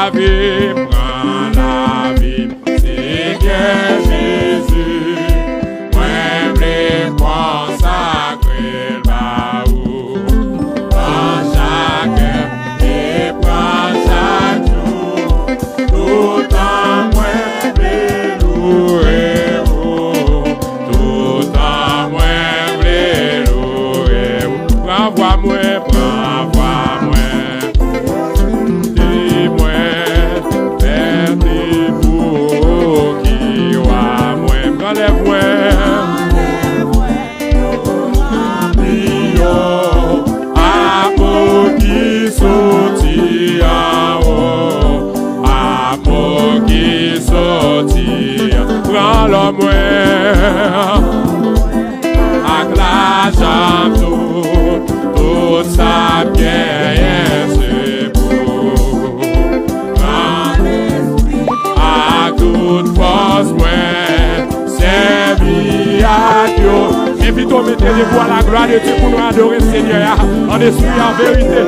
la vie, Seigneur Jésus. Moi, je consacrer par vous. Prends chaque heure et prends chaque jour. Tout en moi, je louer vous. Tout en moi, je louer vous. Renvoie-moi, renvoie-moi. Dis-moi, vers tes bouts qui voient moi. Enlève-moi. Prends l'homme avec l'argent tout ça bien c'est beau. À toute force servi à Dieu. Invitons mettez-vous à la gloire de Dieu pour nous adorer Seigneur en esprit en vérité.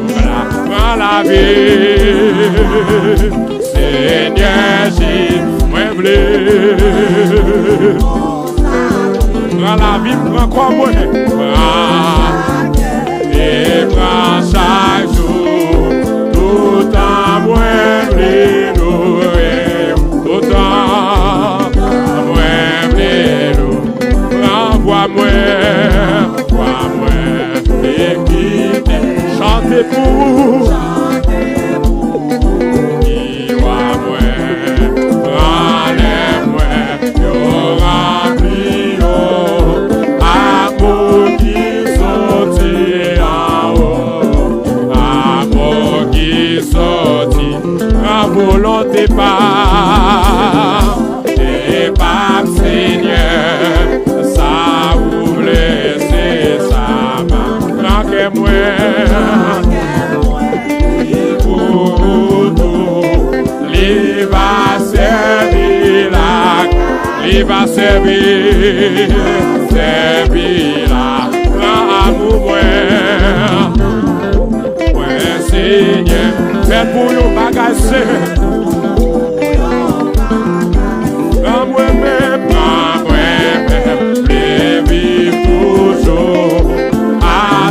Voilà, prends la vie, Seigneur Jésus. Prends la vie, prends quoi moi. Et prends chaque jour. Tout en moi, tout en moi, renvoie-moi, et quitte, chantez pour. Volonté pas, et pas Seigneur, ça ouvre c'est ça, manquez-moi, pour tout, il va servir la amour, Seigneur, faites pour nous bagager. Prends-moi, vivre toujours à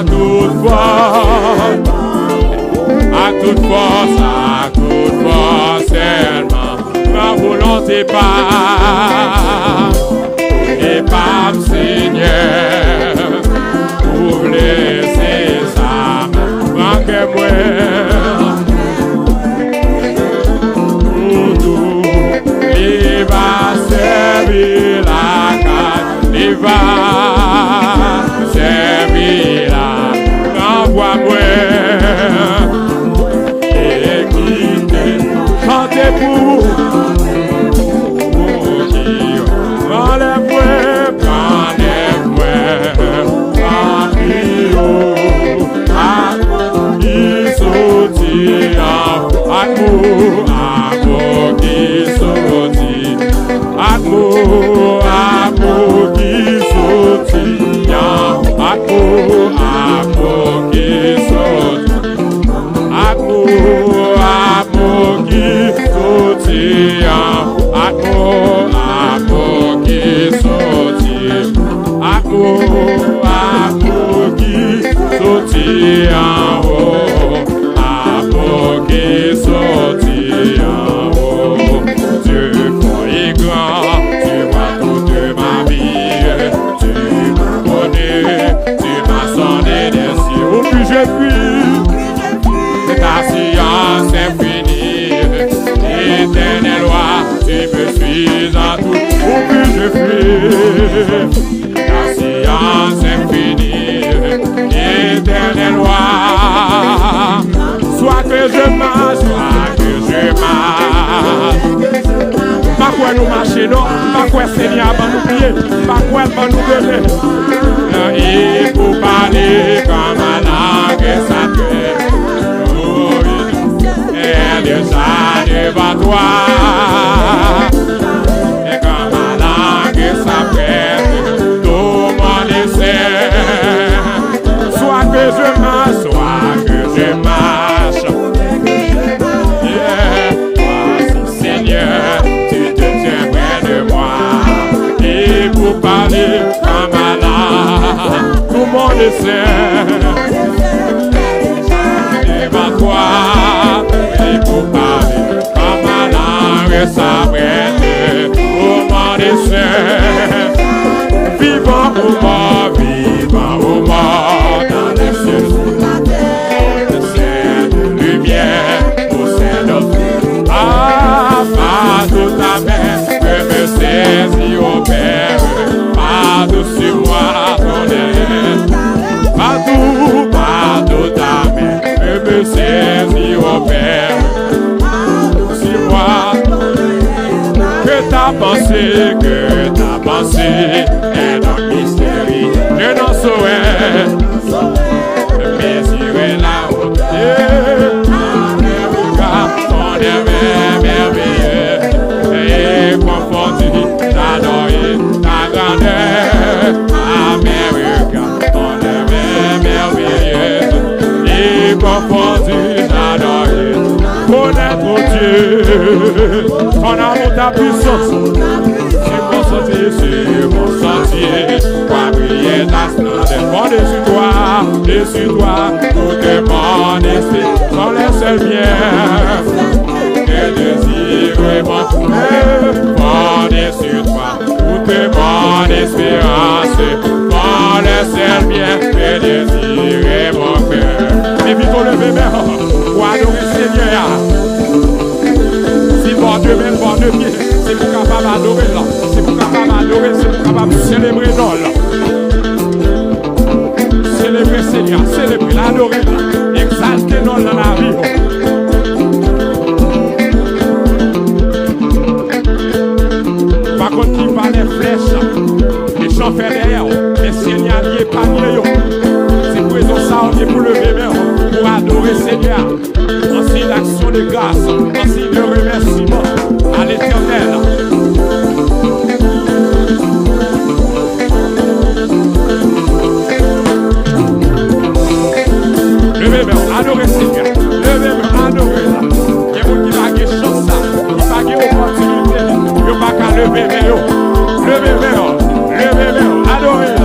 toute force seulement. Ma volonté pas, et pas Seigneur, pour laisser ça, manquez-moi. Il va servir la carte, il va servir la, renvoie-moi et quitte, chantez pour qui, enlève-moi, qui sortit amour qui sortit, amour qui sortit, amour qui sortit, amour qui sortit, amour qui sortit, amour qui sortit en haut, amour qui sortit en haut. Dieu fort et grand, tu vois toute ma vie, tu m'as donné, tu m'as sonné des cieux. Où puis je fuis, ta science infinie, éternelle loi, tu me suis en tout. Où puis je fuis, ta science infinie, éternelle loi. Soit que je marche, pas quoi nous marcher, non, pas quoi Seigneur va nous prier, pas quoi va nous donner. Il faut parler comme la langue sacrée, elle est déjà devant toi. Et comme la langue sacrée, tout mon essai, soit que je marche, soit que je marche. Yeah. dessein. Devant toi, oui, pour parler, comme à la s'apprête, au mon dessein. Vivant ou mort, dans les cieux, sur la terre, le ciel, lumière, au sein de ah, pas de ta main, que me saisis au Père, par-dessus moi, ton aide. Partout, pas de ta main, que me saisis au Père, sur moi. Que ta pensée est dans le mystère, je n'en saurais mesurer la hauteur. Ton est merveilleux et confondu, t'adorer ta grandeur. Amérique, ton est merveilleux et confondu, t'adorer. Connaître Dieu, ton amour, ta puissance. Sur mon sentier, va briller ta splendeur. Mon dessus toi, tout est mon esprit, sont les seuls biens que désire mon cœur. Mon dessus toi, tout est mon espérance, sont les seuls biens que désire mon cœur. Et puis qu'on leve mes mains pour adorer Seigneur. Si bon Dieu met bon Dieu pied, c'est pour capable d'adorer là. C'est pour capable d'adorer, c'est pour capable de célébrer là. Célébrer Seigneur, célébrer, l'adorer là. Exalter dans la vie. Par contre, qui va les flèches, les champs fait derrière, les Seigneur liés pas mieux. C'est pour raison ça, on est pour lever main, pour adorer Seigneur. En signe d'action de grâce, en signe de remerciement à l'Éternel. Levez-moi, adorez Seigneur. Levez-moi, adorez là. Il y a beaucoup qui va gagner chance, qui va gagner opportunité. Il n'y a pas qu'à lever, levez-moi, adorez là.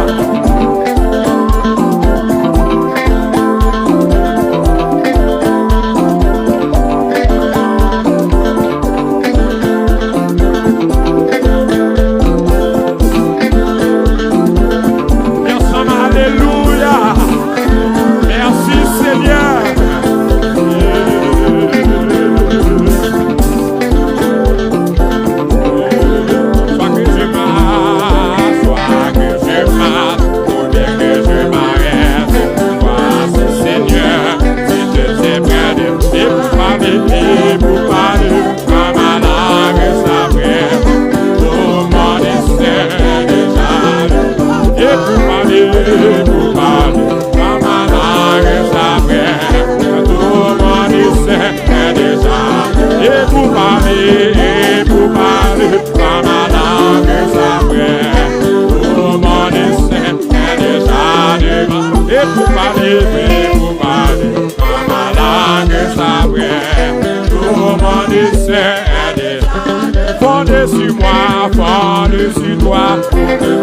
Fondez sur moi, fondez sur toi,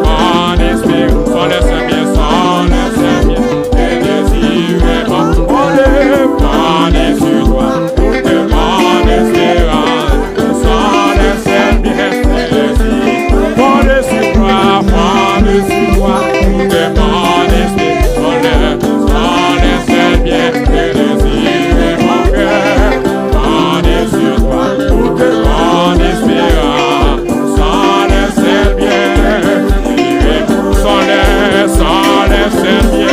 mon esprit, sans laisser bien, et désirez mon fondez sur toi, mon espérance, sans laisser bien, fondez sur toi, mon esprit, sans laisser bien, et désirez mon cœur, fondez sur toi, mon espérance, sans laisser bien, sans laisser bien,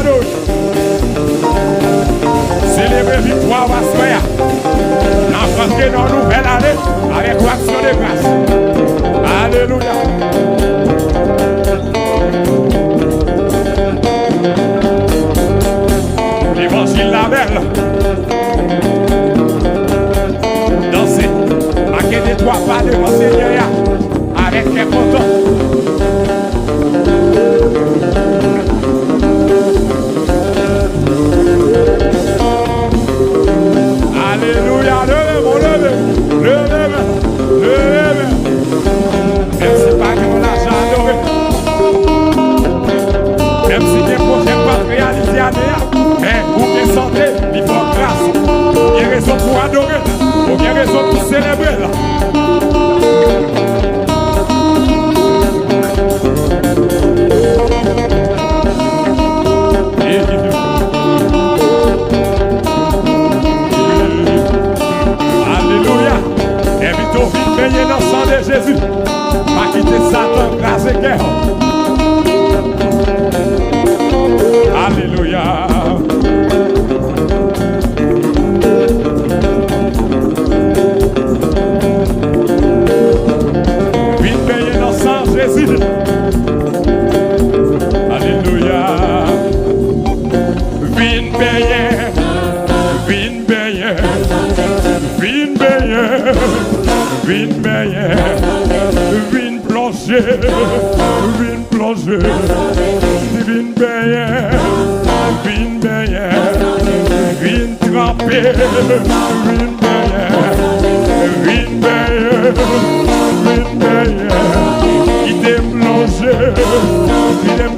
Adorez. Célébrer victoire va se faire. Entrer dans une nouvelle année avec l'action de grâce. Alléluia. L'évangile la belle. Dansez. Marquez des trois pas devant Seigneur avec les contents. Alléluia, levez. Même si pas que l'argent adoré, même si les projets pas réalisés à mais pour que santé, il faut grâce. Il y a raison pour adorer, il y a raison pour célébrer. Veillez dans le sang de Jésus, pas quitter Satan, grâce et guerre. Alléluia. Vite veillez dans le sang de Jésus. Alléluia. Vite veillez. Vine meilleur, vine plancher, vine plancher, vine meilleur, vine tremper, vine meilleur, qui t'aime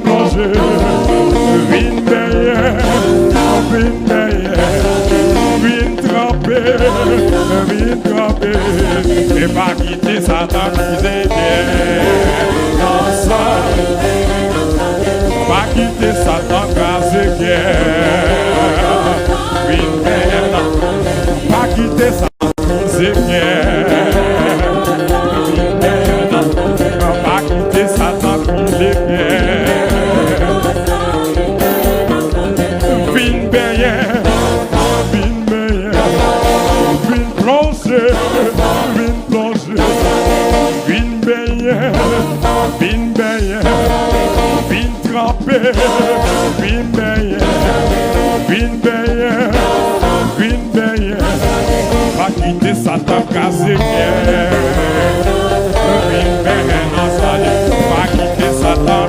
plonger, vine meilleur, vine tremper, et pas quitter Satan qui pas quitter Satan grâce et guerre. Pas quitter Satan qui pas quitter Satan qui pas quitter Satan cassé pas quitter Satan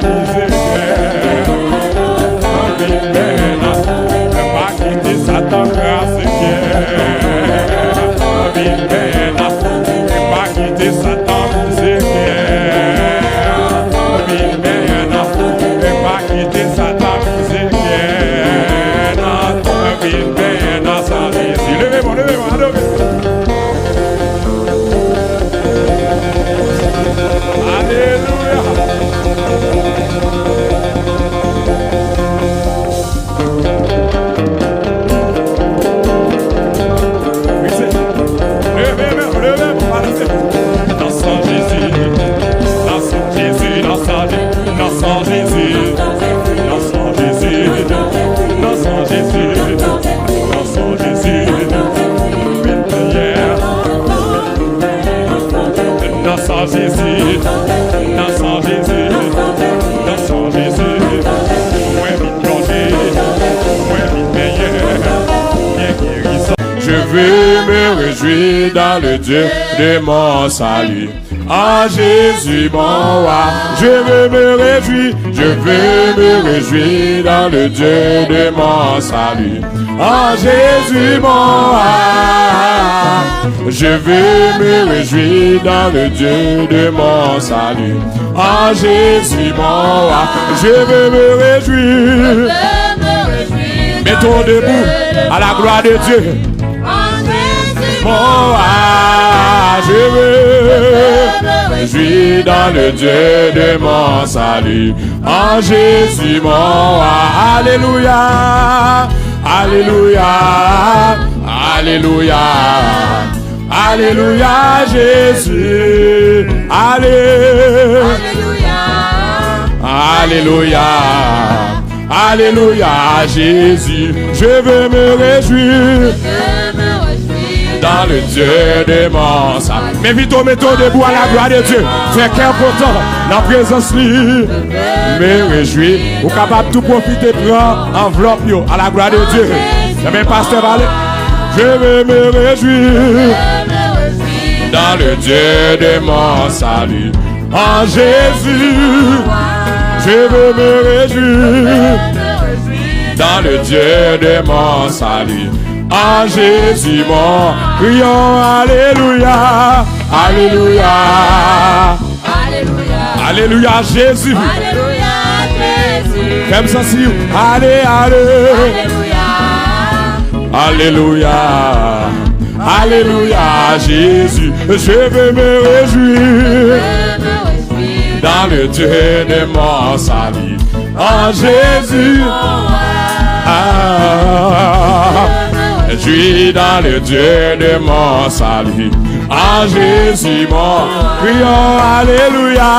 pas quitter Satan cassé pas quitter Satan veux me réjouir dans le Dieu de mon salut. En Jésus mon roi, je veux me réjouir dans le Dieu de mon salut. En Jésus mon roi, je veux me réjouir dans le Dieu de mon salut. En Jésus mon roi, je veux me réjouir. Mettons debout à la gloire de Dieu. Mon roi, je veux me réjouir dans le Dieu de mon salut. En Jésus mon roi, alléluia, alléluia, alléluia, alléluia, Jésus, alléluia, alléluia, alléluia, Jésus, je veux me réjouir dans le Dieu de mon salut. Mais vite, mettons debout à la gloire de Dieu. Fait qu'un content, dans la présence lui, me réjouir. Ou capable de tout profiter, prendre enveloppe à la gloire de Dieu. Mais pasteur Valé, je veux me réjouir dans le Dieu de mon salut. En Jésus, je veux me réjouir dans le Dieu de mon salut. En Jésus mon, crions alléluia, alléluia, alléluia, alléluia Jésus, alléluia Jésus, comme ça si, allez, alléluia, alléluia Jésus, je veux me réjouir dans le Dieu de mon salut. En Jésus, réjouis dans le Dieu de mon salut. En Jésus mon, crions alléluia.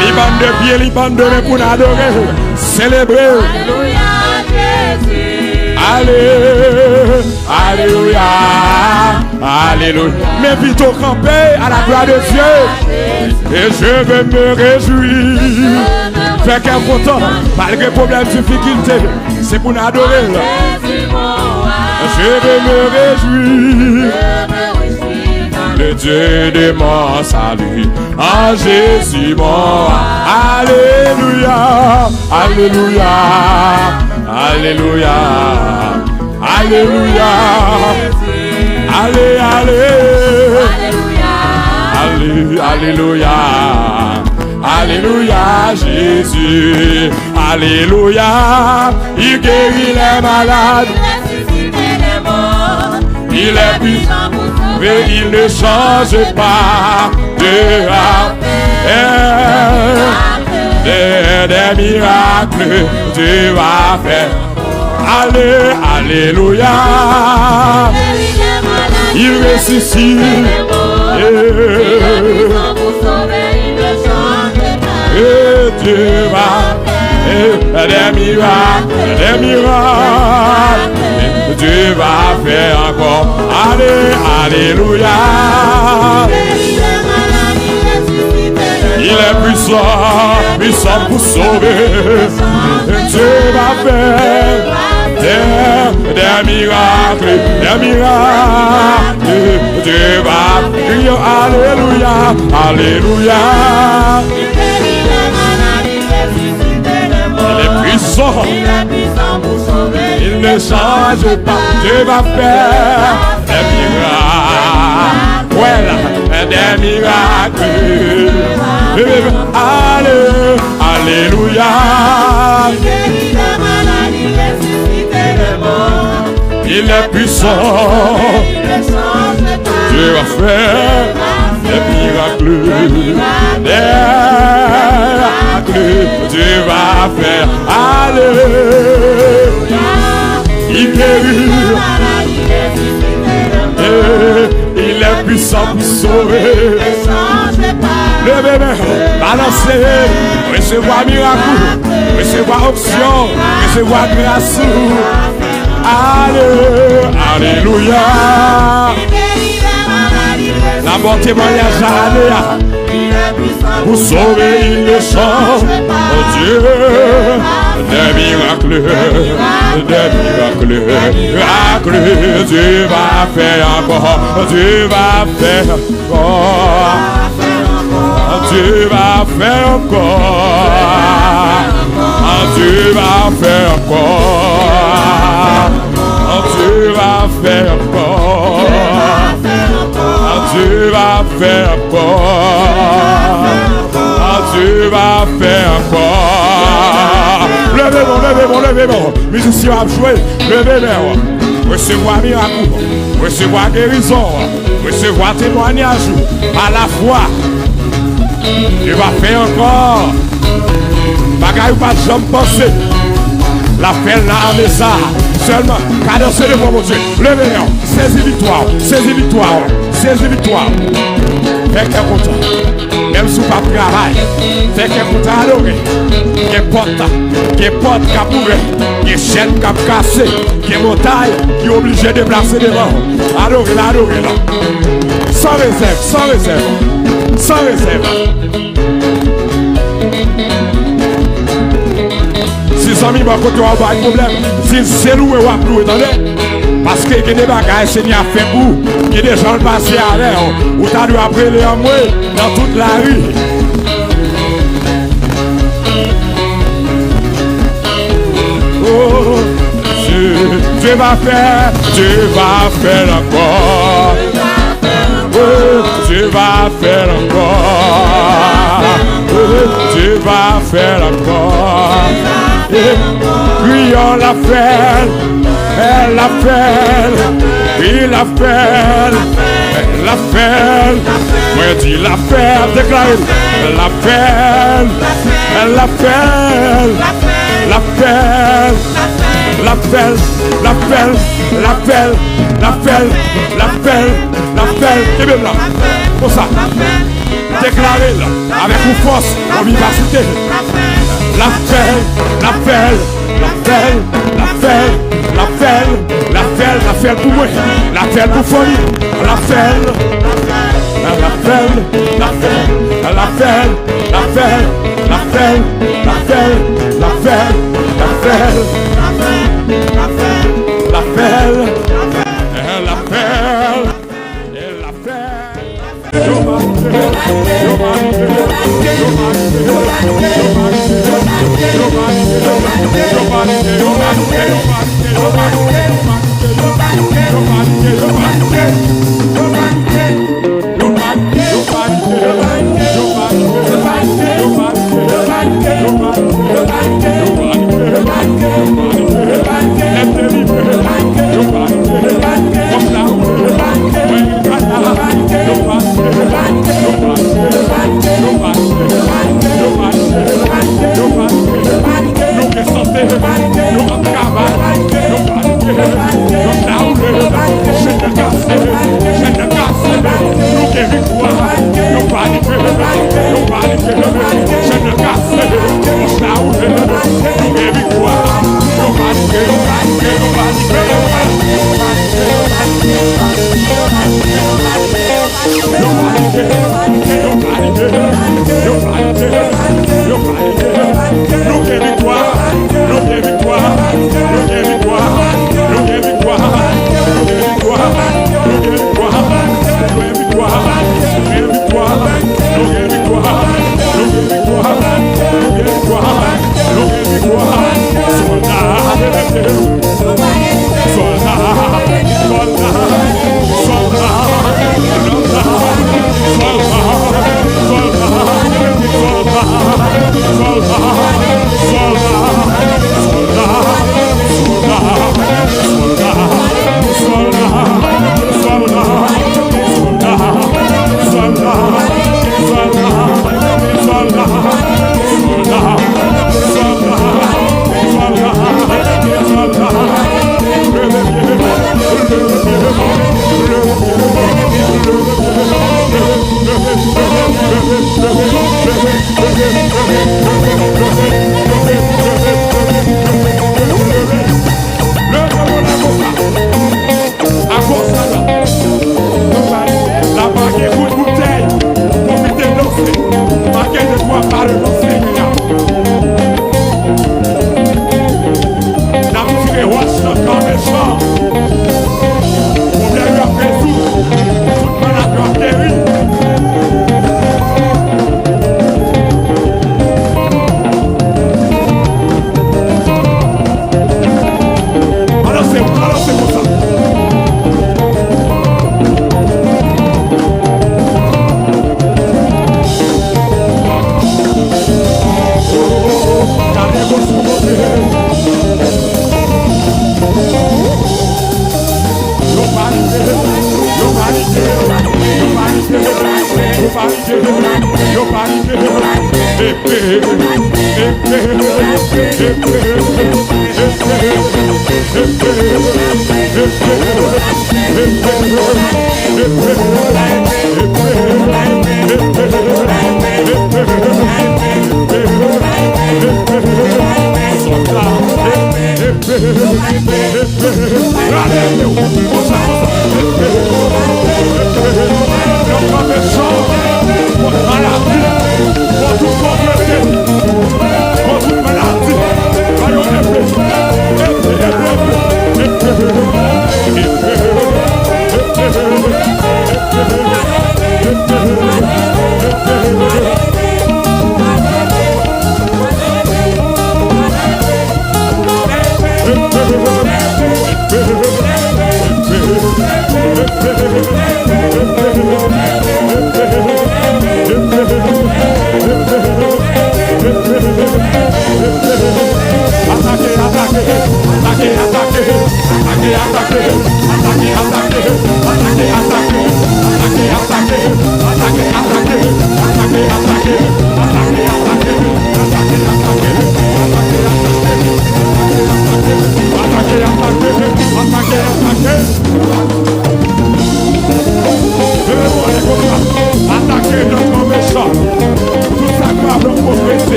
Les bandes de pieds, les bandes de mains pour adorer, célébrer. Alléluia Jésus. Alléluia, alléluia. Mais plutôt camper à la gloire de Dieu. Et je veux me réjouir. Fait qu'un content, malgré problème, difficulté, c'est pour nous adorer. Je veux me réjouir, le Dieu de mon salut, en Jésus mon, alléluia, alléluia, alléluia, alléluia, allez, allez, alléluia, alléluia, Jésus, alléluia, il guérit les malades. Il est puissant, mais il ne change pas de des miracles, tu vas faire. Allez, alléluia. Il ressuscite. Et Dieu va faire des miracles. Dieu va faire encore. Allez, alléluia. Il est puissant, puissant pour sauver. Dieu va faire des miracles, des miracles. Dieu va crier alléluia, alléluia. Il est puissant pour sauver. Il ne change pas. Dieu va faire des miracles. Voilà, des miracles. Alléluia. Il est puissant. Dieu va faire des miracles. Dieu va faire. Alléluia. Il guérit. Il est puissant pour sauver. Le bébé, balancer, recevoir miracle, recevoir option, recevoir grâce. Alléluia. La bonne témoignage à l'année. pour sauver les méchants. Dieu, des miracles, Dieu va faire encore, Dieu va faire encore, Dieu va faire encore, Dieu va faire encore, Dieu va faire encore, Dieu va faire encore, Dieu va faire encore. Levez-moi, musicien va jouer, levez-moi. Recevoir miracle, recevoir guérison, recevoir témoignage, à la fois. Dieu va faire encore. Bagaille pas de jambe penser. La fait là en ça. Seulement, cadencez le mon Dieu. Levez-moi, saisis victoire, saisis victoire, saisis victoire. Faites qu'un content. Même si vous pas travail, c'est qu'un content adorer. Qui porte, qui capouvé, qui chaîne cap cassé, qui montagne, qui est obligé de placer devant. Adorer là. Sans réserve, sans réserve, sans réserve. Si les amis vont côté, on va pas de problème. Si c'est loué ou à louer, attendez. Parce que il y a des bagages, c'est bien fait pour. Il y a des gens passés à l'air. Ou t'as dû appeler les amoués dans toute la rue. Oh, Dieu va faire encore. Oh, Dieu va faire encore. Oh, Dieu va faire encore. Crions la fête. Elle l'appelle, il l'appelle, elle l'appelle, moi dis l'appelle, déclare, elle l'appelle, elle l'appelle, l'appelle, l'appelle, l'appelle, l'appelle, l'appelle, l'appelle, l'appelle, et même là, pour ça, déclarez-la, avec une force, en vivacité, l'appelle, l'appelle, l'appelle, l'appelle, l'appelle pour moi, l'appelle pour folie, l'appelle,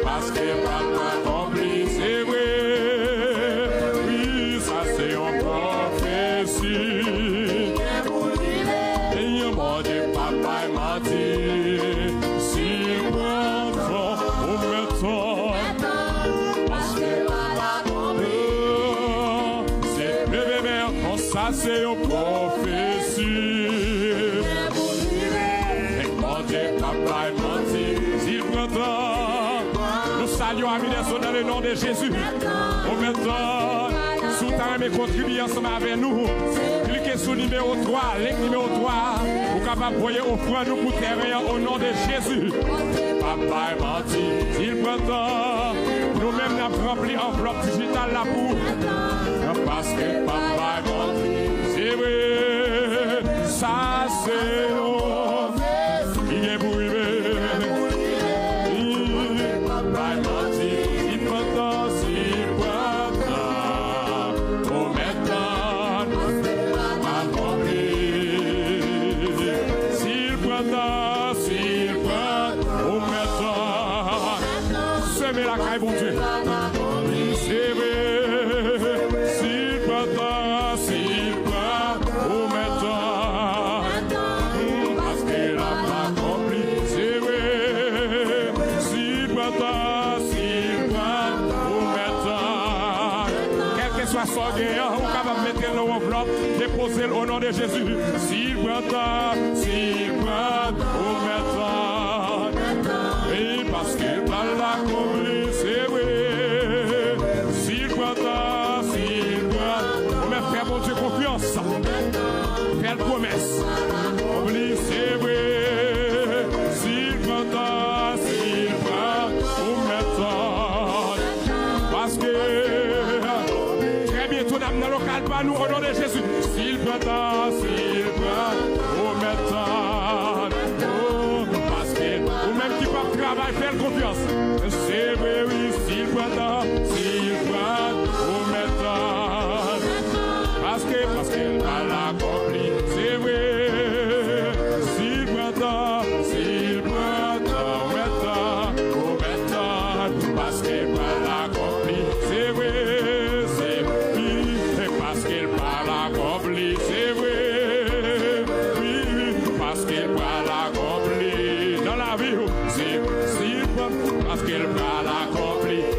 Parce que papa accompli, c'est vrai. Oui, ça c'est Ça c'est une prophétie. Et mon Dieu, papa est menti. S'il prend temps, nous saluons amis des sons dans le nom de Jésus. On met temps, sous ta main, contribuer ensemble avec nous. Cliquez sur numéro 3, link numéro 3. Vous capable de voyer offrande nous pour terrain au nom de Jésus. Papa est menti. S'il prend temps, nous-mêmes nous avons rempli enveloppe digitale là pour. Parce que papa est menti. C'est vrai, ça c'est long. Il est bouillé. Papa est menti. Il prend temps, s'il prend temps. Pour maintenant, pas compris. S'il prend temps, s'il prend, pour maintenant. Semez la caille, bon Dieu. C'est vrai. Déposer au nom de Jésus. S'il prend, au maintenant. Oui, parce qu'il parle l'accompli, c'est vrai. S'il prend, on met frère, mon Dieu, confiance. Quelle promesse. Oublie, c'est vrai. S'il prend, au maintenant. Parce que très bientôt, dans le local, pas nous, au nom de Jésus. S'il prend, au maintenant. Oh, parce que vous-même qui pas travail, faites confiance. C'est vrai, oui, s'il prend, au maintenant. Parce qu'elle va l'accomplir. C'est vrai. S'il prend, au maintenant. Parce qu'elle va l'accomplir. C'est vrai.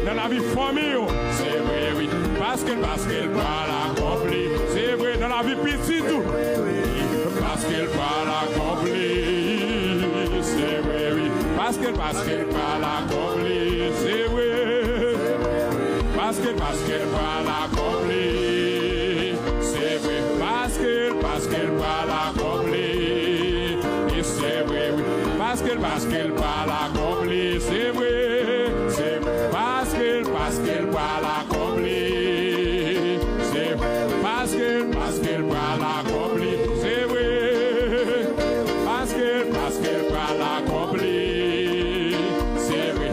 Dans la vie famille, c'est vrai, oui. Parce qu'elle va l'accomplir. C'est vrai, dans la vie petite, parce qu'elle va l'accomplir. C'est vrai, oui. Parce qu'elle va l'accomplir. C'est vrai. Parce qu'elle va l'accomplir. C'est vrai. Parce qu'elle va l'accomplir. Et c'est vrai, oui. Parce qu'elle va l'accomplir. C'est vrai. Parce qu'elle va l'accomplir. C'est parce qu'elle va l'accomplir. C'est vrai. Parce qu'elle va l'accomplir. C'est vrai.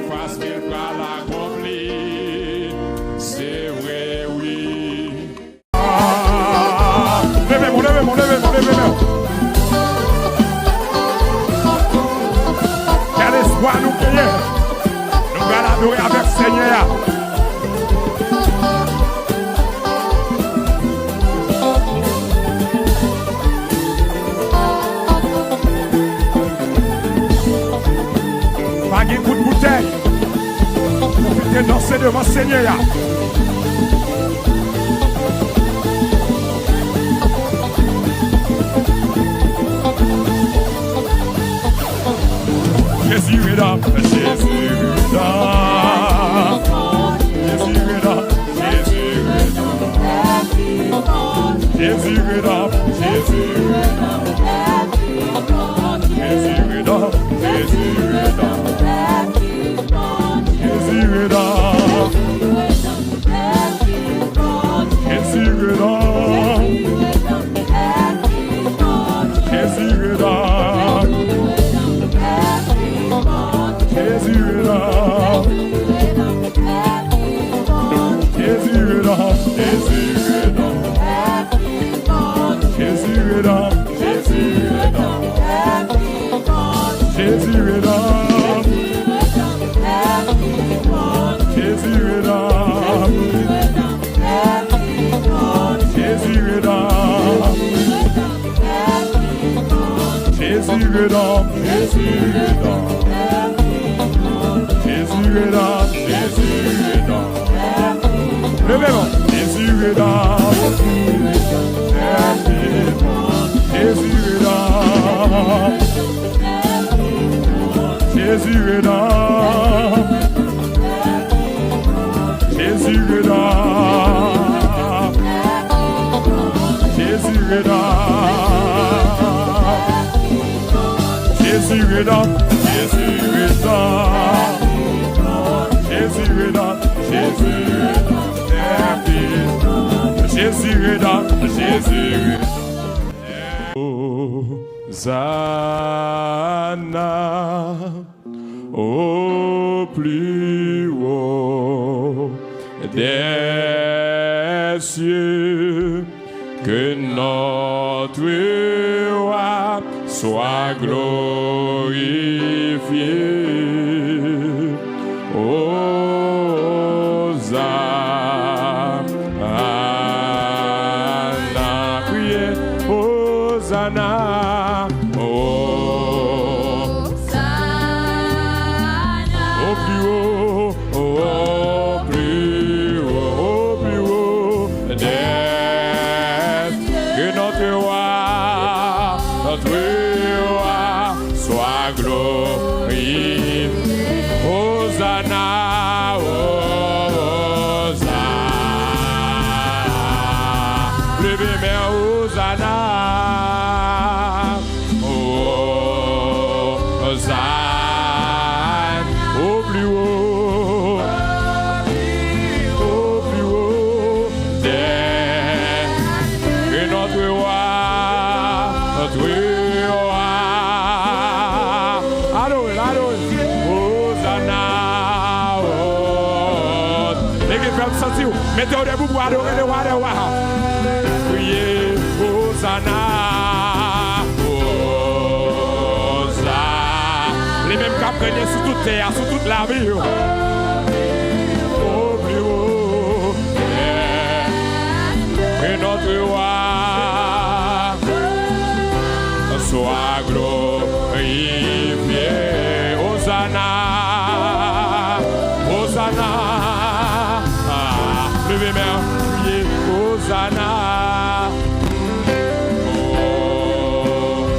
Parce qu'elle va l'accomplir. C'est vrai, oui. Levez-moi. Quel espoir nous créons. Nous allons adorer avec Seigneur. Pas de coup de bouteille. Profitez de danser devant Seigneur. Jésus est là, Jésus est là. Jésus est là, Jésus est là. Jésus est là, Jésus est là. Jésus est là, Jésus est là. Jésus est là. Jésus est là. Jésus est là. Jésus est là. Jésus est là. Jésus est là. Jésus est là. Jésus est là. Jésus est là. Jésus est là. Jésus est là. Jésus est là. Jésus est là, Jésus est là. Levez-moi. Jésus est là. est là. Jésus est là. Jésus est là. Jésus est là. Jésus est là. Jésus est là. Hosanna au plus haut des cieux, que notre roi soit glorifié. Hosanna, priez, Hosanna. Mettez-vous debout pour adorer le roi des rois. Priez, Hosanna, Hosanna. Les mêmes qui prennent sur toute terre, sur toute la vie. Au plus haut, que notre roi soit glorifié. Hosanna, Hosanna. Levez main, priez, Hosanna.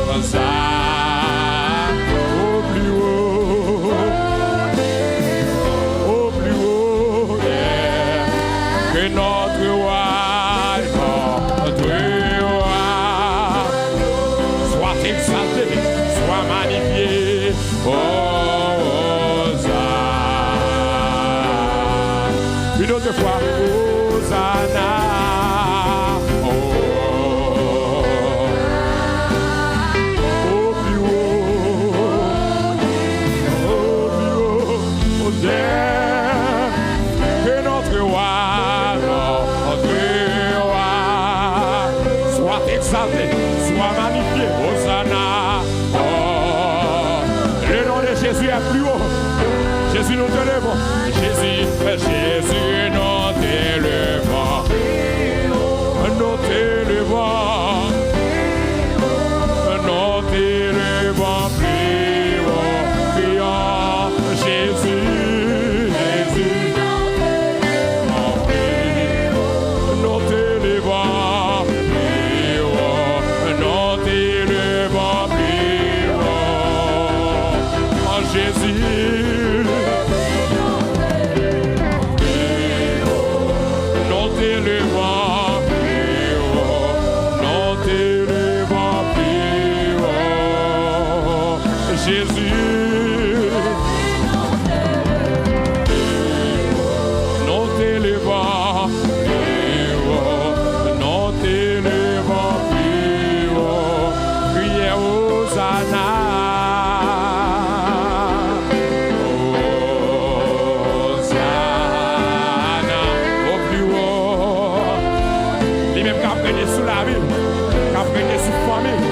Hosanna, au plus haut, yeah. Que notre roi, soit exalté, soit magnifié. Hosanna. Une autre fois. Hosanna, oh, plus haut, oh, que notre roi soit exalté, soit magnifié. Hosanna, oh, le nom de Jésus est plus haut. Jésus nous élève, Jésus nous élève. Nous t'élevons, nous t'élevons, prions, Jésus, Jésus, nous t'élevons, nous t'élevons, prions, Jésus. Nous t'élevons. Jésus, nous t'élevons, nous t'élevons, priez Hosanna, Hosanna, au plus haut. Les mêmes qui apprennent sous la ville, qui apprennent sous la famille.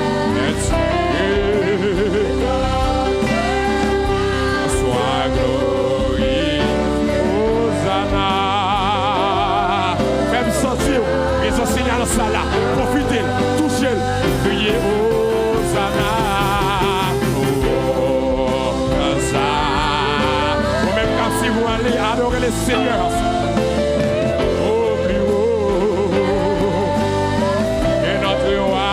Ça là, profitez, touchez, priez Hosanna, Hosanna. Vous-même quand si vous allez adorer le Seigneur, au plus haut, et notre roi,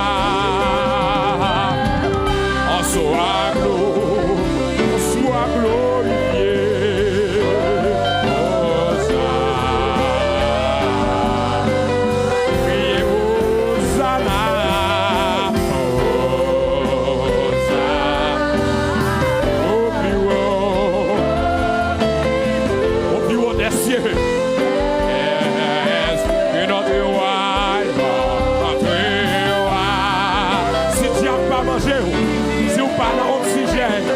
en soit glorifié. Hosanna. manger, si vous parlez d'oxygène.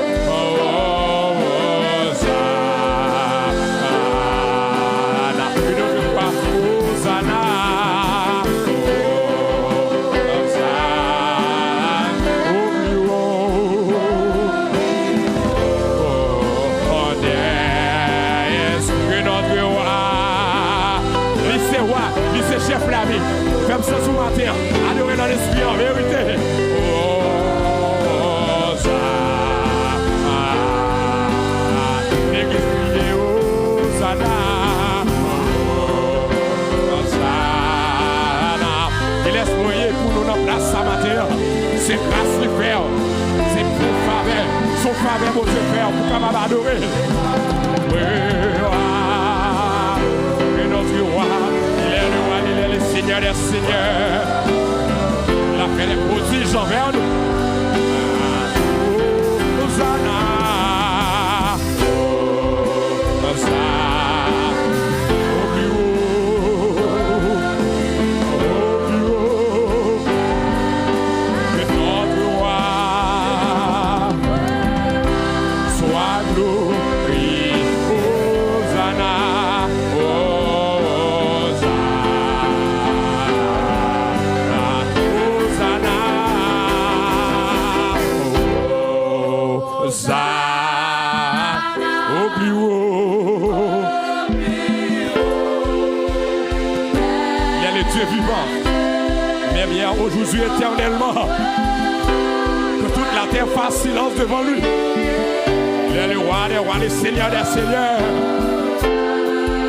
Chef la vie, comme ça sous ma terre, adorez dans l'esprit en vérité. L'église criée, Hosanna. Il laisse moyen pour nous dans la place à ma terre. C'est grâce de faire, c'est pour faveur, son faveur, mon Dieu, faire pour qu'on m'adorer. Et notre roi. Seigneur des seigneurs, la fait des prodiges envers nous. Hosanna, Hosanna, au plus haut, que notre roi soit glorifié. Hosanna. Au plus haut. Il y a le Dieu vivant, même hier, aujourd'hui, éternellement. Que toute la terre fasse silence devant lui. Il est le roi des rois, le seigneur des seigneurs,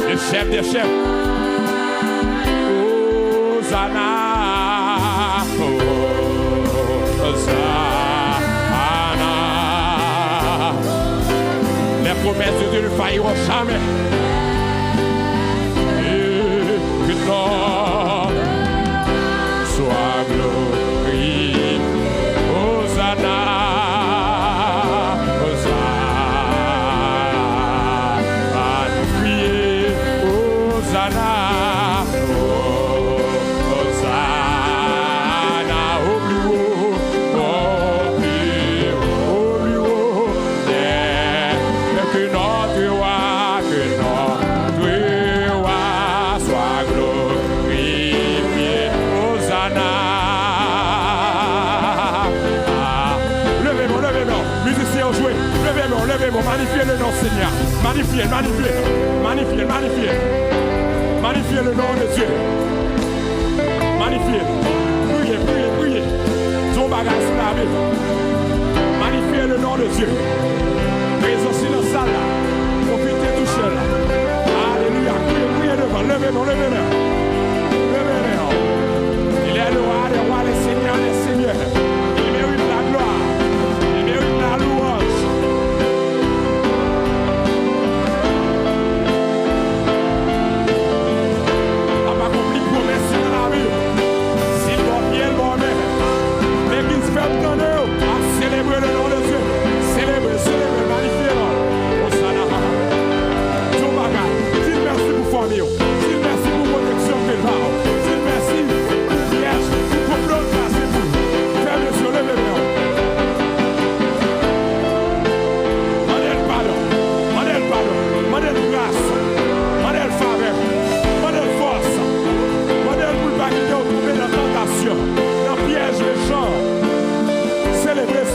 le chef des chefs. Hosanna, Hosanna. Les promesses de Dieu ne failliront jamais. Et que ton soit glorifié. Hosanna, Hosanna, priez, Hosanna, Hosanna, au plus haut, au plus haut, que notre roi soit glorifié. Hosanna. Levez-moi, musiciens jouez. Levez-moi, magnifiez le nom Seigneur. Magnifiez le nom de Dieu. Magnifiez. Priez. Ton bagage sous la vie. Magnifiez le nom de Dieu. Présence dans la salle là. Profitez toucher là. Alléluia. Priez devant. Levez-moi. Il est le roi des rois, le seigneur des seigneurs. Il mérite la gloire. Il mérite la louange. On n'a pas compris promesse dans la vie. S'il va bien, il va bien. L'église fait ton nom à célébrer le nom de Dieu. Célébrer, magnifier. Hosanna. Ton bagage. Dis merci pour famille. Dis merci pour protection que là. Dis merci pour piège, pour bloc grâce et pour. Fais bien sûr, levez-moi. Mandel pardon. Mandel grâce. Mandel faveur. Mandel force. Mandel pour le bagage de tomber dans la tentation. Dans le piège méchant. Célébrer.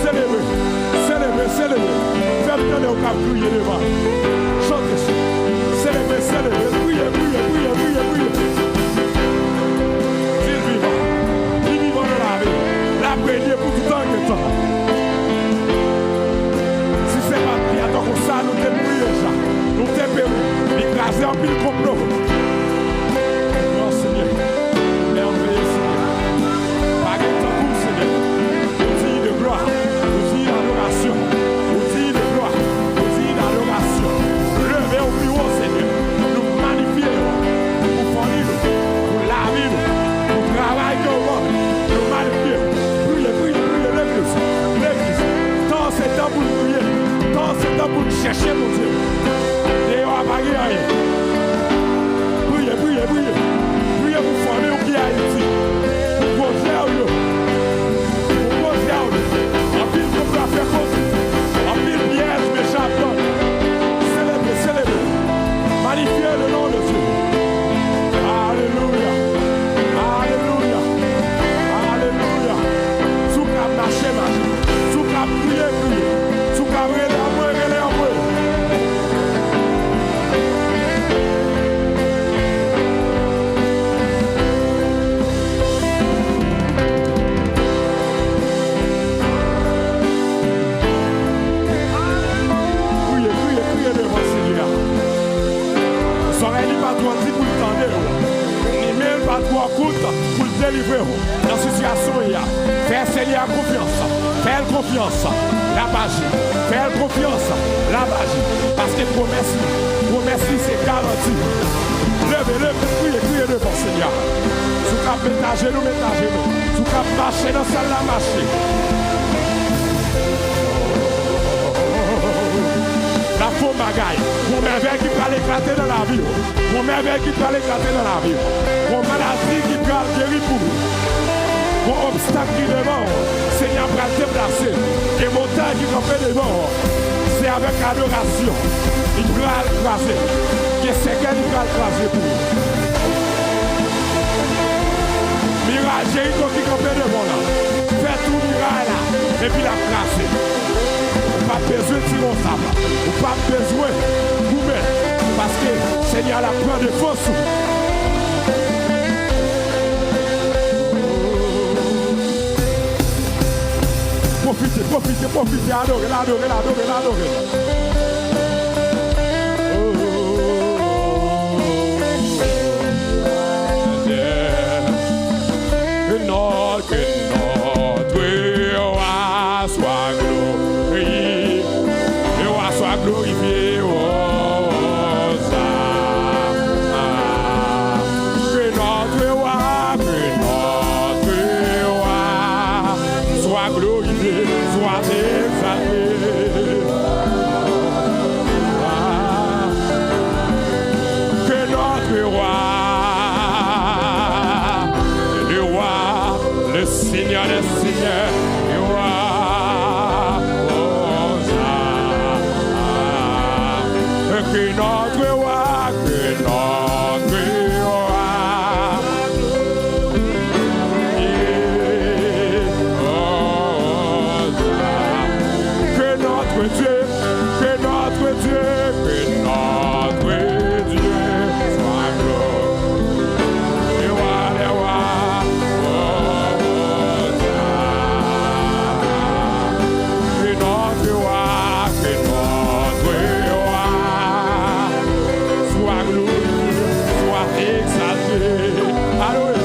Fais bien au cap crier devant. Chantez. Célébrer. Priez. Il vivant dans la vie. La prière pour tout temps que temps. Si c'est pas bien, tant qu'on ça, nous t'es prié ça. Nous t'es permis. Écraser en pile complot. Non, Seigneur. Merveilleux Seigneur. Pas de temps pour Seigneur. Outil de gloire. Outil d'adoration. Outil de gloire. Outil d'adoration. Levez au plus haut, Seigneur. Nous magnifions. Pour fournir. Pour laver. Pour travailler comme moi. Nous magnifions. Priez. L'église. Tant c'est temps pour prier. Tant c'est temps pour chercher mon Dieu. Et on va pas rien. Priez. Priez pour former au pied à Haïti. Pour poser à eux. pour le délivrer dans la situation. Fais Seigneur confiance. Fais confiance. La magie. Fais confiance. La magie. Parce que promesse, c'est garanti. Levez, priez devant Seigneur. Sous cap métager nous. Sous cap marcher dans celle la marcher. La faux bagaille, pour merveille qui va l'éclater dans la vie. Pour merveille qui va l'éclater dans la vie. Pour maladie qui va guérir pour vous. Pour obstacle qui devant, Seigneur va te déplacer. Et montagne qui va faire devant, c'est avec adoration. Il va écraser. Que c'est qu'elle va écraser pour vous. Mirage, Jéricho qui va faire devant là. Fais tout mirage là. Et puis la classer. Pas besoin de tirer au sable, ou pas besoin de vous mettre, parce que Seigneur la prend de force. Profitez, adorez. Que notre roi soit glorifié. Soit glorifié, oh, que notre roi soit glorifié, soit exalté. Que notre roi, le Seigneur des Seigneurs, le roi. Que notre roi, que notre Dieu soit glorifié. Le roi, que notre roi, soit glorifié, soit exalté. Alléluia.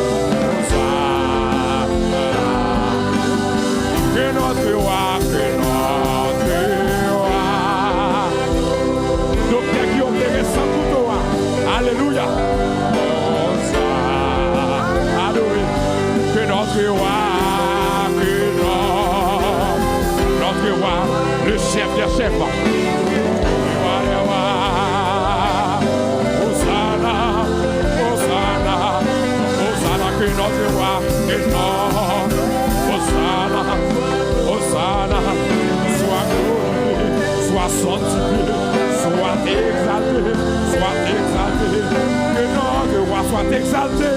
Que notre roi. Docteur qui opère sans couteau. Alléluia. Alléluia. Que notre roi, le chef des chefs. Que notre roi est mort, Hosanna, soit glorifié, soit sanctifié, soit exalté, que notre roi soit exalté,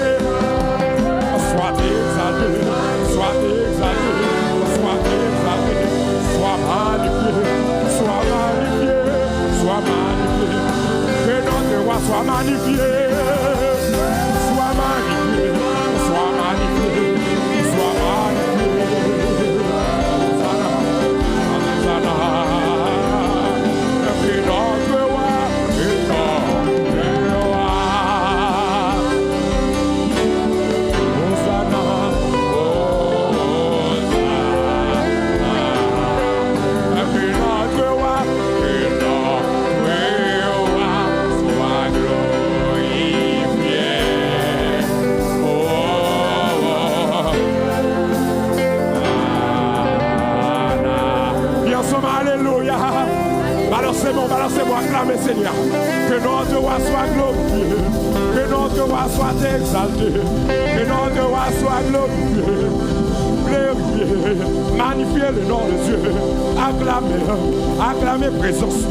soit magnifié, que notre roi soit magnifié. Balancez-moi, acclamez Seigneur. Que notre roi soit glorifié. Que notre roi soit exalté. Que notre roi soit glorifié. Magnifiez le nom de Dieu. Acclamez présence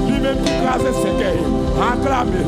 lui-même qui crase ses gains. Acclamez.